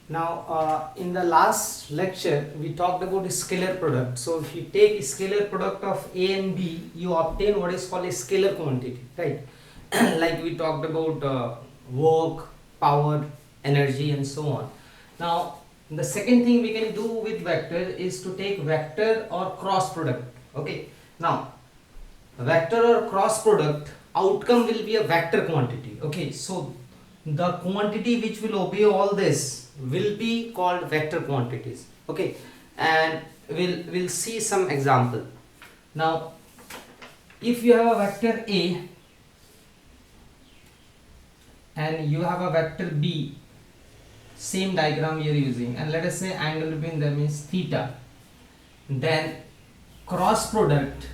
Now, in the last lecture, we talked about a scalar product. So, if you take a scalar product of A and B, you obtain what is called a scalar quantity, right? Like we talked about work, power, energy, and so on. Now, the second thing we can do with vector is to take vector or cross product. Okay. Now, vector or cross product outcome will be a vector quantity. Okay. So, the quantity which will obey all this will be called vector quantities. Okay, and we'll see some example. Now, if you have a vector A and you have a vector B, same diagram you are using, and let us say angle between them is theta, then cross product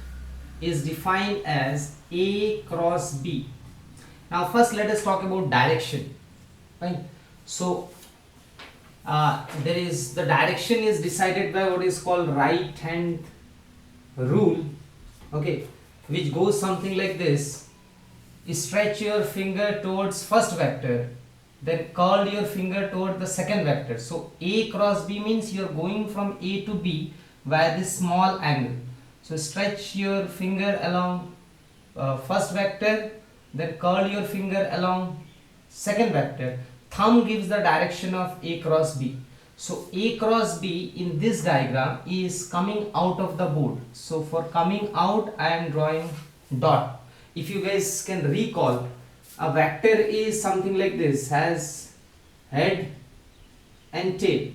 is defined as A cross B. Now first let us talk about direction, right? So there is the direction is decided by what is called right hand rule, okay, which goes something like this: stretch your finger towards first vector, then curl your finger toward the second vector. So A cross B means you are going from A to B via this small angle. So stretch your finger along first vector, then curl your finger along second vector. Thumb gives the direction of A cross B. So A cross B in this diagram is coming out of the board. So for coming out, I am drawing dot. If you guys can recall, a vector is something like this, has head and tail.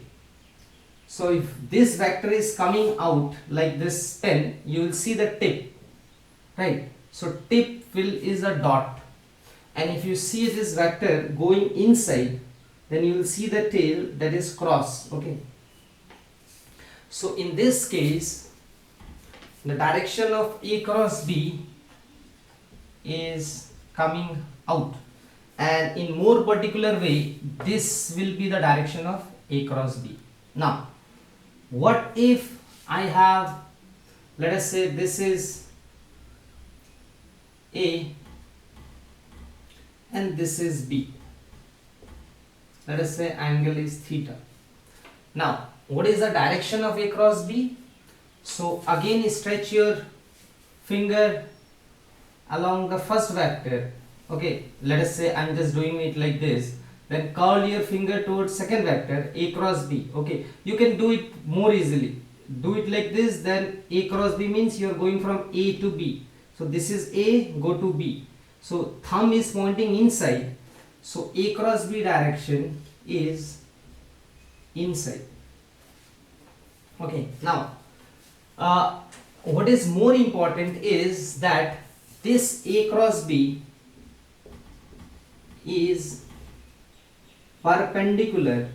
So if this vector is coming out like this pen, you will see the tip, right? So tip is a dot, and if you see this vector going inside, then you will see the tail, that is cross. Okay, so in this case the direction of A cross B is coming out, and in more particular way this will be the direction of A cross B. Now what if I have, let us say this is A and this is B, let us say angle is theta. Now what is the direction of A cross B? So again stretch your finger along the first vector. Okay, let us say I am just doing it like this, then curl your finger towards second vector A cross B. Okay, you can do it more easily, do it like this, then A cross B means you are going from A to B. So this is A, go to B. So thumb is pointing inside, so A cross B direction is inside. Okay, now what is more important is that this A cross B is perpendicular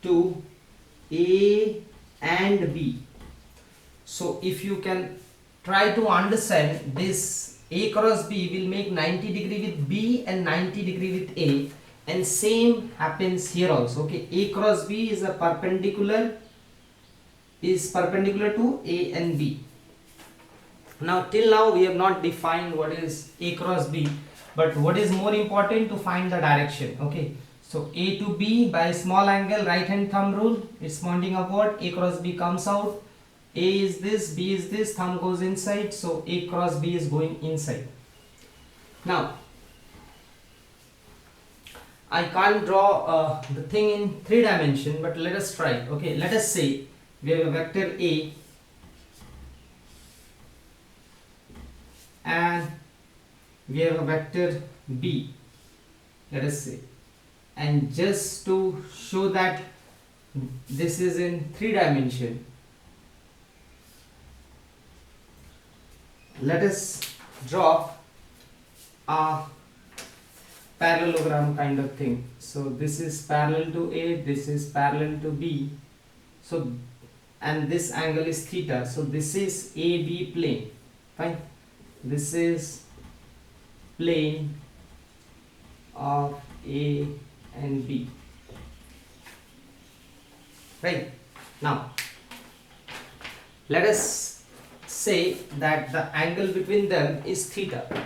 to A and B. So if you can try to understand, this A cross B will make 90 degree with B and 90 degree with A, and same happens here also. Okay, A cross B is perpendicular to A and B. Now till now we have not defined what is A cross B, but what is more important to find the direction. Okay, so A to B by small angle, right hand thumb rule, it's pointing upward, A cross B comes out, A is this, B is this, thumb goes inside, so A cross B is going inside. Now I can't draw the thing in 3 dimension, but let us try. Okay, let us say we have a vector A and we have a vector B, let us say, and just to show that this is in 3 dimension, let us draw a parallelogram kind of thing. So this is parallel to A, this is parallel to B, so and this angle is theta, so this is AB plane. Fine, this is plane of A and B. Right, now let us say that the angle between them is theta.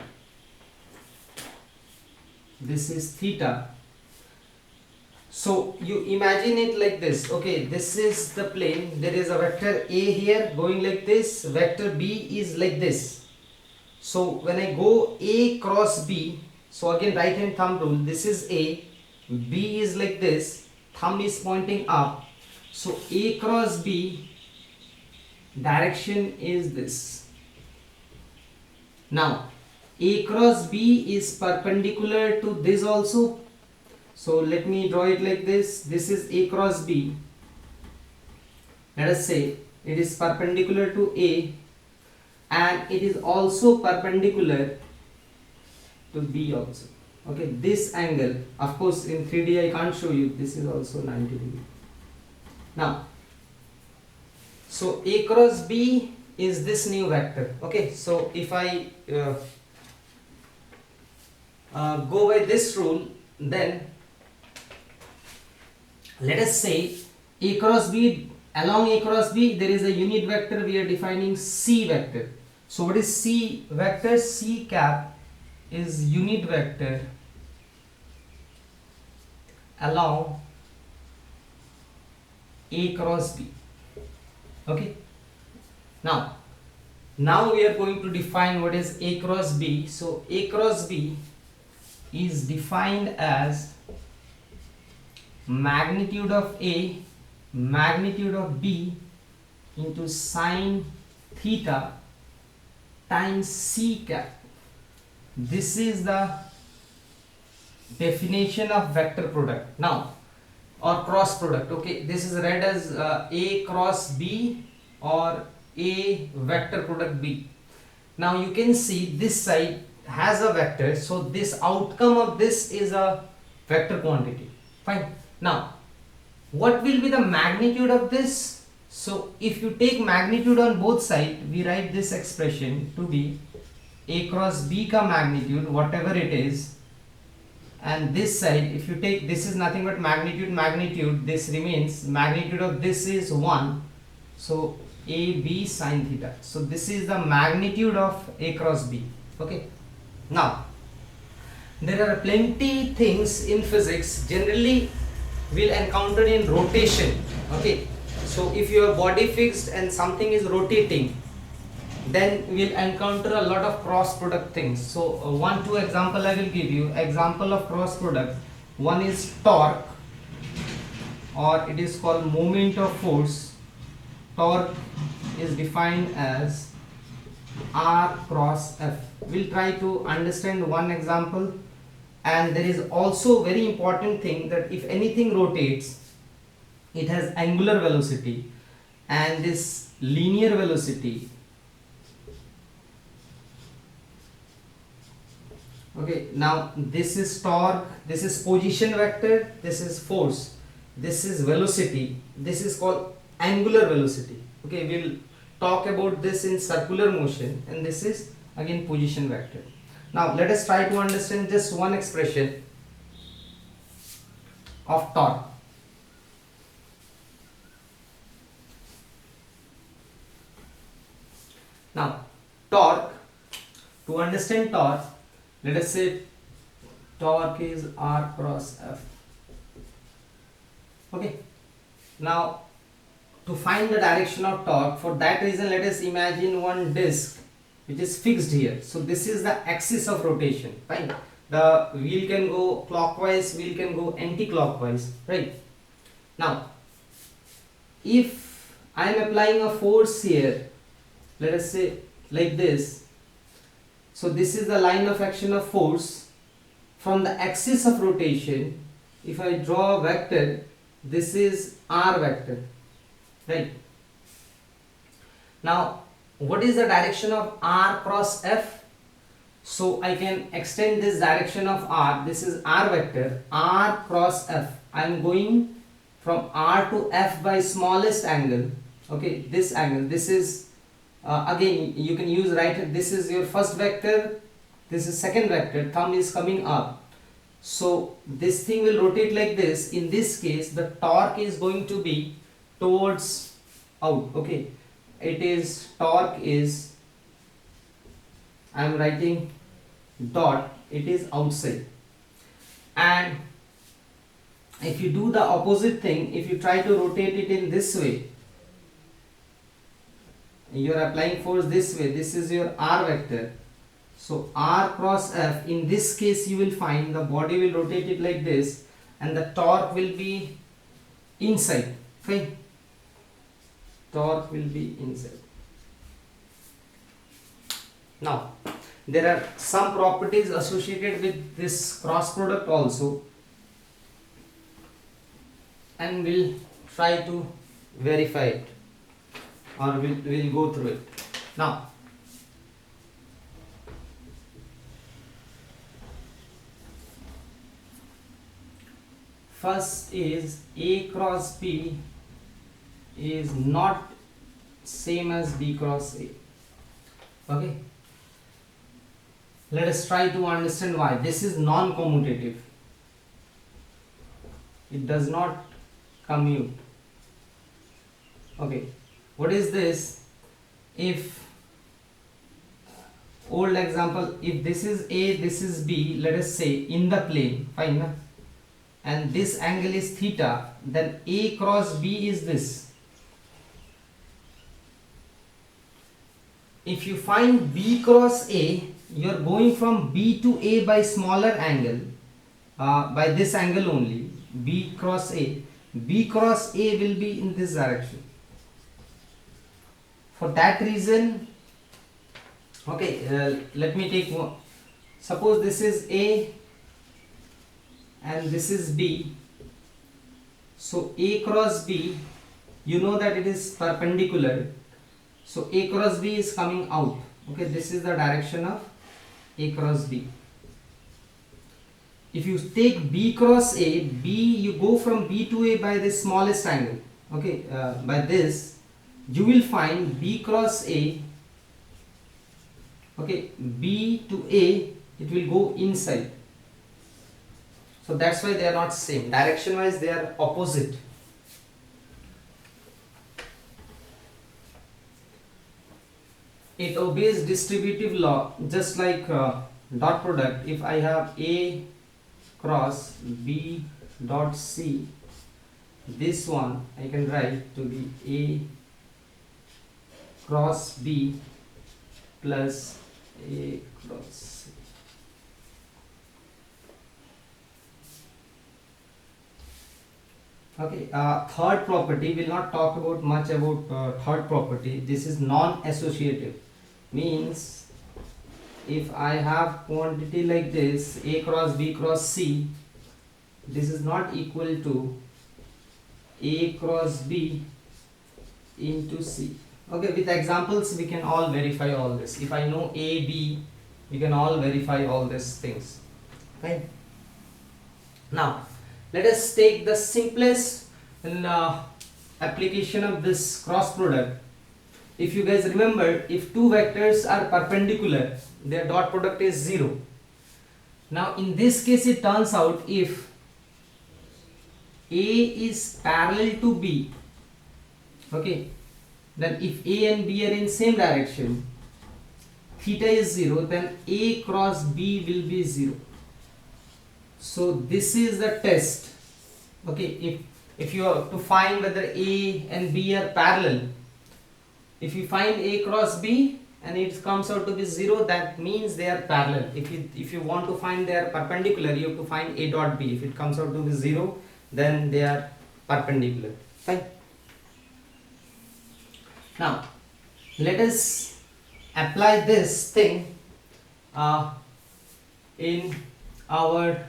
this is theta. So you imagine it like this. Okay, this is the plane. There is a vector A here going like this. Vector B is like this. So when I go A cross B, so again right hand thumb rule, this is A, B is like this, thumb is pointing up. So A cross B direction is this. Now A cross B is perpendicular to this also. So let me draw it like this. This is A cross B. Let us say it is perpendicular to A and it is also perpendicular to B also. Okay, this angle, of course in 3D I can't show you, this is also 90 degree. Now, so A cross B is this new vector. Okay, so if I go by this rule, then let us say A cross B, along A cross B there is a unit vector, we are defining C vector. So what is C vector? C cap is unit vector along A cross B. Okay, now we are going to define what is A cross B. So A cross B is defined as magnitude of A, magnitude of B into sine theta times C cap. This is the definition of vector product now, or cross product. Okay, this is read as A cross B or A vector product B. Now you can see this side has a vector, so this outcome of this is a vector quantity. Fine. Now what will be the magnitude of this? So if you take magnitude on both sides, we write this expression to be A cross B ka magnitude, whatever it is, and this side if you take, this is nothing but magnitude, this remains, magnitude of this is 1, so AB sine theta. So this is the magnitude of A cross B. Okay, now there are plenty things in physics generally we'll encounter in rotation. Okay, so if your body fixed and something is rotating, then we'll encounter a lot of cross product things. So two example I will give you. Example of cross product, one is torque, or it is called moment of force. Torque is defined as R cross F. We'll try to understand one example. And there is also very important thing that if anything rotates, it has angular velocity and this linear velocity. Okay, now this is torque, this is position vector, this is force, this is velocity, this is called angular velocity. Okay, we'll talk about this in circular motion, and this is again position vector. Now let us try to understand just one expression of torque. Now torque, to understand torque, let us say torque is R cross F. Okay, now to find the direction of torque, for that reason let us imagine one disc which is fixed here. So this is the axis of rotation, right? The wheel can go clockwise, wheel can go anti-clockwise, right? Now if I am applying a force here, let us say like this, so this is the line of action of force from the axis of rotation. If I draw a vector, this is R vector, right? Now what is the direction of R cross F? So I can extend this direction of R. This is R vector, R cross F. I am going from R to F by smallest angle. Okay, this angle, this is again you can use right, this is your first vector, this is second vector, thumb is coming up. So this thing will rotate like this. In this case the torque is going to be towards out. Okay, it is, torque is, I am writing dot, it is outside. And if you do the opposite thing, if you try to rotate it in this way, you are applying force this way, this is your r vector. So r cross f, in this case you will find the body will rotate it like this and the torque will be inside. Fine, torque will be inside. Now there are some properties associated with this cross product also, and we'll try to verify it, or we'll go through it. Now first is A cross B is not same as B cross A. Okay, let us try to understand why. This is non-commutative, it does not commute. Okay, what is this? If old example, if this is A, this is B, let us say in the plane, fine na? And this angle is theta, then A cross B is this. If you find B cross A, you are going from B to A by smaller angle, by this angle only, B cross A. B cross A will be in this direction. For that reason, okay, let me take one. Suppose this is A and this is B. So A cross B, you know that it is perpendicular. So A cross B is coming out. Okay, this is the direction of A cross B. If you take B cross A, B, you go from B to A by the smallest angle. Okay, by this, you will find B cross A. Okay, B to A, it will go inside. So that's why they are not same. Direction wise, they are opposite. It obeys distributive law, just like dot product. If I have A cross B dot C, this one I can write to be A cross B plus A cross C. Okay, third property, we'll not talk about much about third property. This is non-associative, means if I have quantity like this, A cross B cross C, this is not equal to A cross B into C. Okay, with examples we can all verify all this. If I know A, B, we can all verify all these things. Okay. Now let us take the simplest application of this cross product. If you guys remember, if two vectors are perpendicular, their dot product is 0. Now in this case it turns out if A is parallel to B, okay, then if A and B are in same direction, theta is 0, then A cross B will be 0. So this is the test. Okay, if you are to find whether A and B are parallel, if you find A cross B and it comes out to be 0, that means they are parallel. If you want to find they are perpendicular, you have to find A dot B. If it comes out to be 0, then they are perpendicular. Fine. Now let us apply this thing in our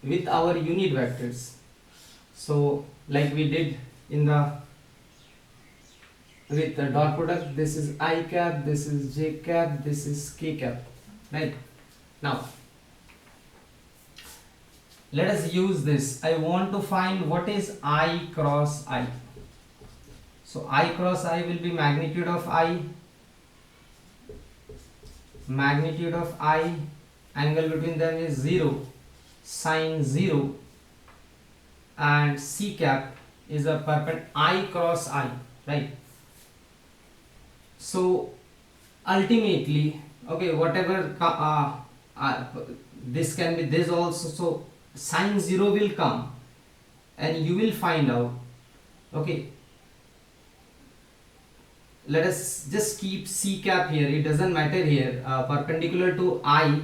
with our unit vectors. So like we did in the with the dot product, this is I cap, this is J cap, this is K cap, right? Now let us use this. I want to find what is I cross I. So I cross I will be magnitude of I, angle between them is 0, sine 0, and C cap is a perpendicular I cross I, right? So ultimately, okay, whatever this can be this also, so sign 0 will come and you will find out. Okay, let us just keep c cap here, it doesn't matter here. Perpendicular to I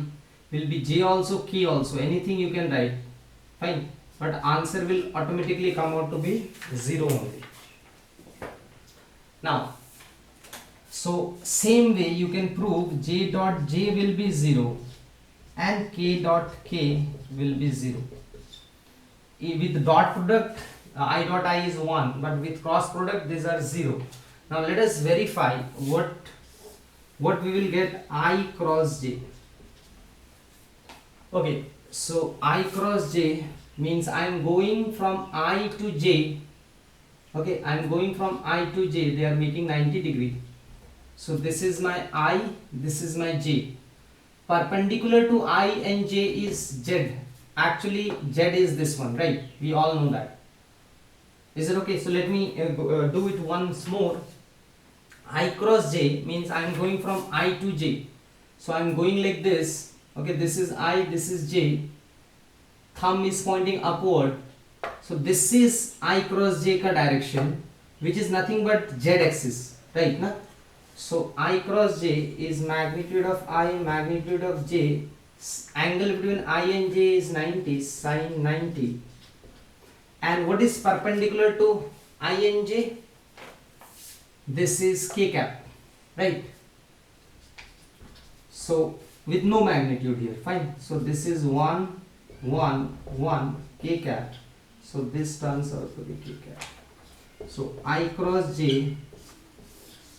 will be j also, k also, anything you can write, fine, but answer will automatically come out to be 0 only. Now so same way you can prove j dot j will be 0 and k dot k will be 0. With dot product I dot I is 1, but with cross product these are 0. Now let us verify what we will get. I cross j. Okay, so I cross j means I am going from I to j. Okay, I am going from I to j, they are making 90 degree. So this is my I, this is my j. Perpendicular to I and j is z. Actually z is this one, right? We all know that. Is it okay? So let me do it once more. I cross j means I am going from I to j. So I am going like this. Okay, this is I, this is j. Thumb is pointing upward. So this is I cross j ka direction, which is nothing but z axis, right? Na? So I cross j is magnitude of I, magnitude of j. Angle between I and j is 90, sine 90. And what is perpendicular to I and j? This is k cap, right? So with no magnitude here, fine. So this is 1 1 1 k cap. So this turns out to be k cap. So I cross j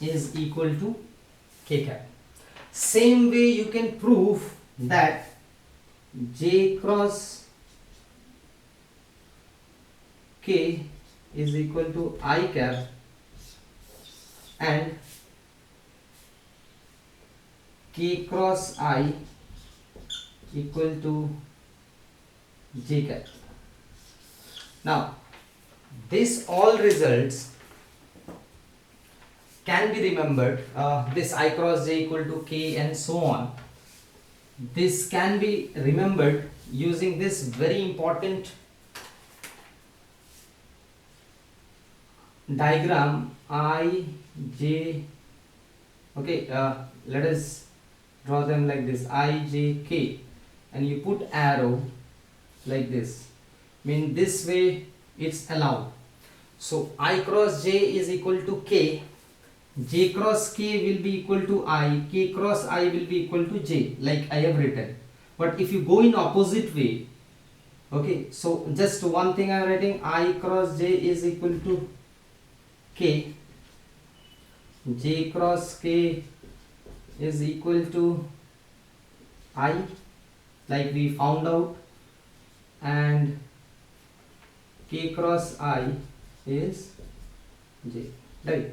is equal to k cap. Same way you can prove that j cross k is equal to I cap and k cross I equal to j cap. Now this all results can be remembered. This I cross j equal to k and so on. This can be remembered using this very important diagram I, j. Okay, let us draw them like this, I, j, k, and you put arrow like this. Mean this way it's allowed. So I cross j is equal to k. J cross k will be equal to I, k cross I will be equal to j, like I have written. But if you go in opposite way, okay, so just one thing I am writing, I cross j is equal to k, j cross k is equal to I, like we found out, and k cross I is j, right?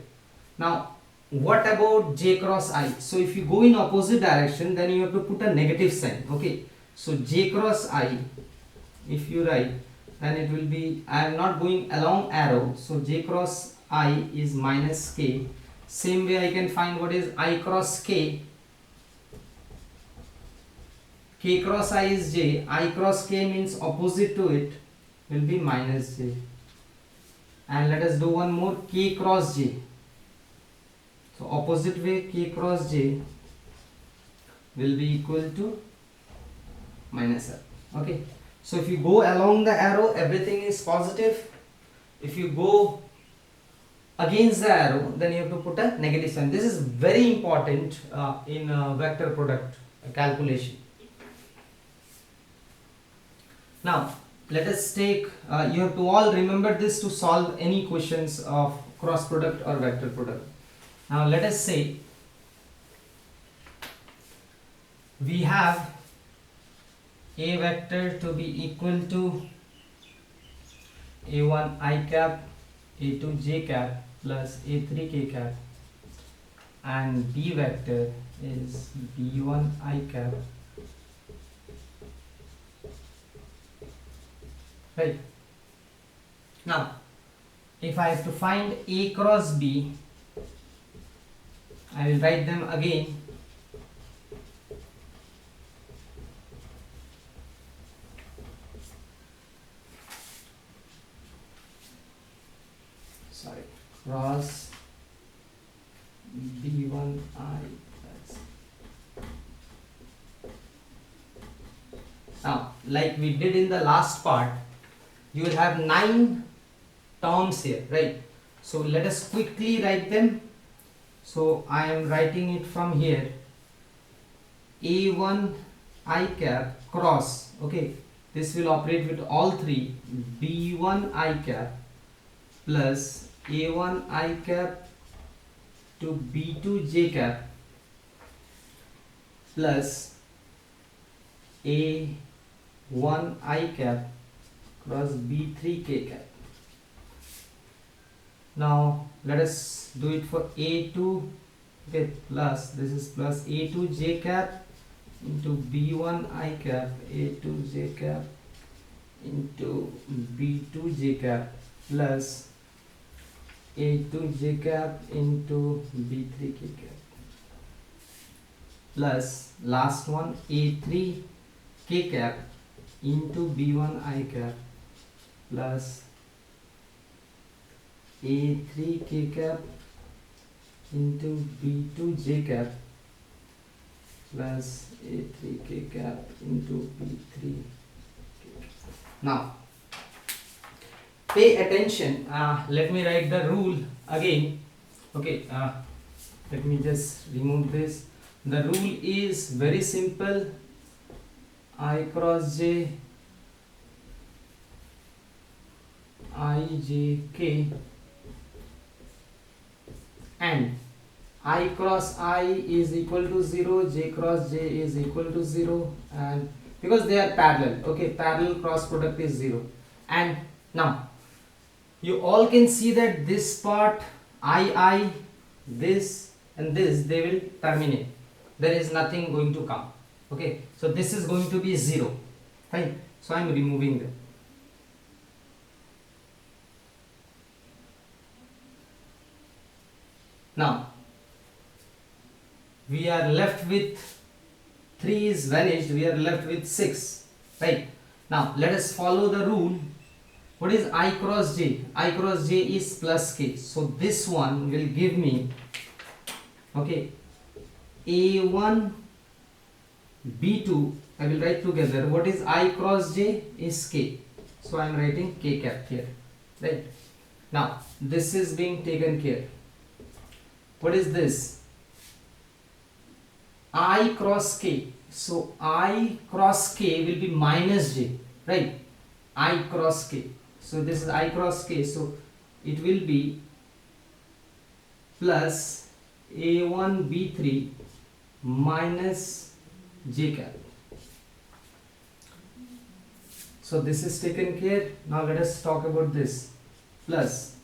Now what about j cross I? So if you go in opposite direction, then you have to put a negative sign. Okay, so j cross I, if you write, then it will be, I am not going along arrow, so j cross I is minus k. Same way I can find what is I cross k. K cross I is j, I cross k means opposite to it will be minus j. And let us do one more, k cross j. So opposite way, k cross j will be equal to minus r. Okay, so if you go along the arrow, everything is positive. If you go against the arrow, then you have to put a negative sign. This is very important in vector product calculation. Now let us take, you have to all remember this to solve any questions of cross product or vector product. Now let us say we have a vector to be equal to a1 I cap, a2 j cap plus a3 k cap, and b vector is b1 I cap, right? Now if I have to find a cross b, I will write them again. sorry, cross B1I plus. Now, like we did in the last part, you will have 9 terms here, right? So let us quickly write them. So I am writing it from here. A1 I cap cross, okay, this will operate with all three. B1 I cap plus A1 I cap to B2 J cap plus A1 I cap cross B3 K cap. Now let us do it for A2, okay, plus this is plus A2 J cap into B1 I cap, A2 J cap into B2 J cap plus A2 J cap into B3 K cap plus last one A3 K cap into B1 I cap plus A3 K cap into B2 J cap plus A3 K cap into B3 K cap. Now pay attention, let me write the rule again, okay, let me just remove this. The rule is very simple, I cross J I J K and I cross I is equal to 0, J cross J is equal to 0, and because they are parallel, okay, parallel cross product is 0. And now you all can see that this part I, this and this, they will terminate, there is nothing going to come, okay, so this is going to be 0, fine, so I am removing them. Now we are left with 3 is vanished, we are left with 6, right? Now let us follow the rule. What is I cross J? I cross J is plus K, so this one will give me, okay, A1 B2, I will write together. What is I cross J is K, so I am writing K cap here, right? Now this is being taken care. What is this? I cross K, so I cross K will be minus J, right? I cross K, so this is I cross K, so it will be plus A1 B3 minus J cap. So this is taken care. Now let us talk about this, plus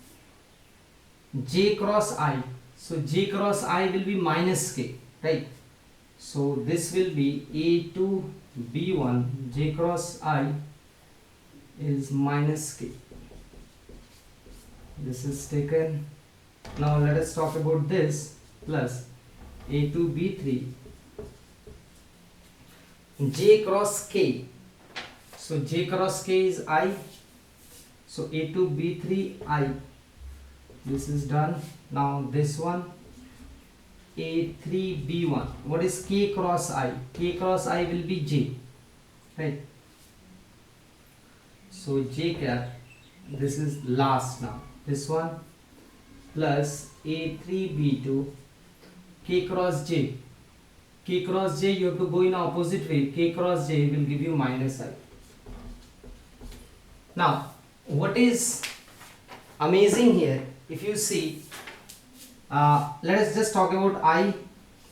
J cross I, so J cross I will be minus K, right? So this will be A2 B1 J cross I is minus K. This is taken. Now let us talk about this, plus A2 B3 J cross K, so J cross K is I, so A2 B3 I, this is done. Now this one A3 B1, what is K cross I? K cross I will be J, right? So J cap, this is last now, this one, plus A3 B2 K cross J. K cross J, you have to go in opposite way, K cross J will give you minus I. Now what is amazing here, if you see, let us just talk about I.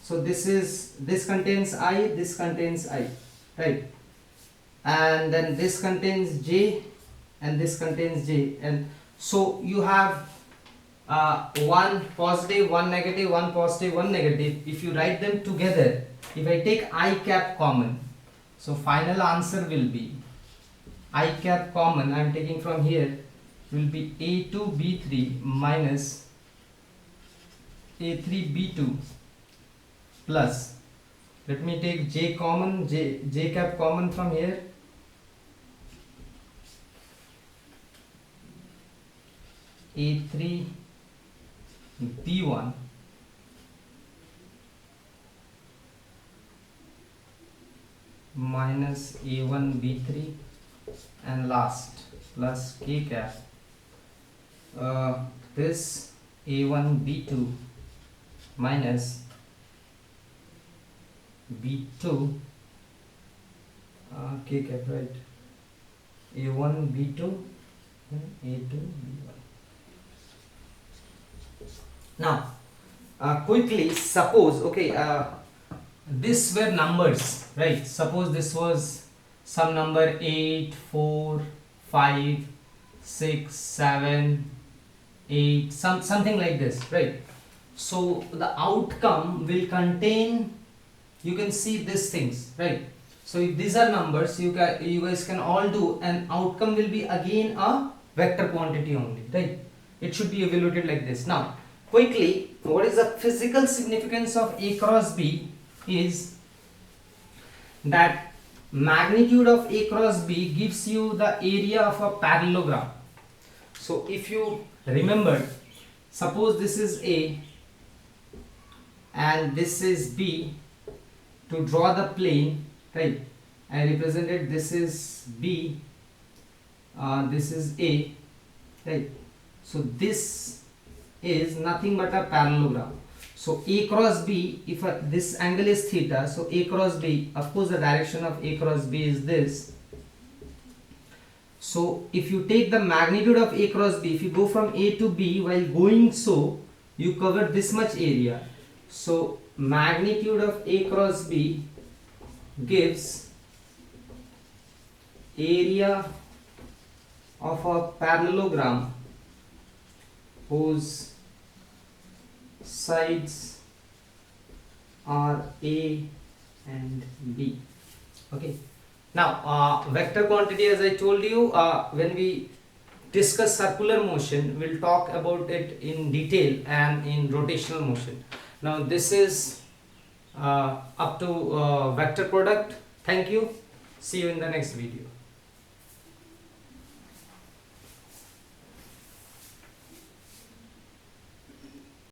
So this contains I, this contains I, right? And then this contains J and this contains J, and so you have one positive, one negative, one positive, one negative. If you write them together, if I take I cap common, so final answer will be I cap common, I am taking from here, will be A2 B3 minus A3 B2 plus, let me take J common, J cap common from here, A3 B1 minus A1 B3 and last plus K cap this A1 B2 minus B2 K cap, right? A1 B2 and A2 B1. Now quickly suppose, okay, this were numbers, right? Suppose this was some number 8, 4, 5, 6, 7, 8, something like this, right? So the outcome will contain, you can see these things, right? So if these are numbers, you guys can all do, and outcome will be again a vector quantity only, right? It should be evaluated like this. Now quickly, what is the physical significance of A cross B is that magnitude of A cross B gives you the area of a parallelogram. So if you remember, suppose this is A and this is B. To draw the plane, right, I represented this is B, this is A, right? So this is nothing but a parallelogram. So A cross B, if this angle is theta, so A cross B, of course the direction of A cross B is this. So if you take the magnitude of A cross B, if you go from A to B, while going so, you cover this much area. So magnitude of A cross B gives area of a parallelogram whose sides are A and B. Okay. Now vector quantity, as I told you, when we discuss circular motion, we'll talk about it in detail and in rotational motion. Now this is up to vector product. Thank you. See you in the next video.